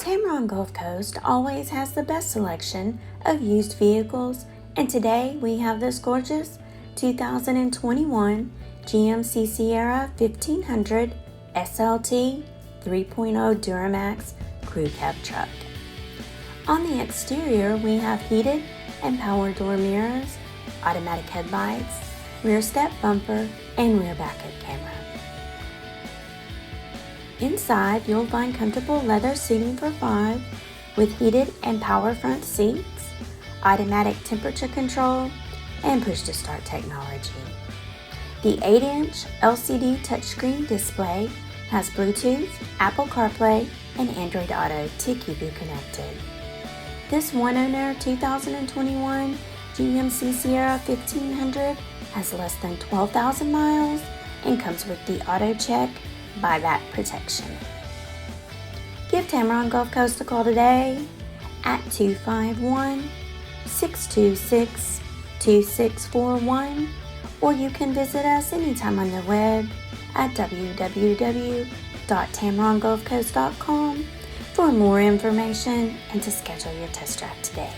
Tameron Gulf Coast always has the best selection of used vehicles, and today we have this gorgeous 2021 GMC Sierra 1500 SLT 3.0 Duramaxx CREW CAB Truck. On the exterior, we have heated and power door mirrors, automatic headlights, rear step bumper, and rear backup camera. Inside, you'll find comfortable leather seating for 5 with heated and power front seats, automatic temperature control, and push-to-start technology. The 8-inch LCD touchscreen display has Bluetooth, Apple CarPlay, and Android Auto to keep you connected. This one-owner 2021 GMC Sierra 1500 has less than 12,000 miles and comes with the AutoCheck Buyback Protection. Give Tameron Gulf Coast a call today at 251-626-2641, or you can visit us anytime on the web at www.tamerongulfcoast.com for more information and to schedule your test drive today.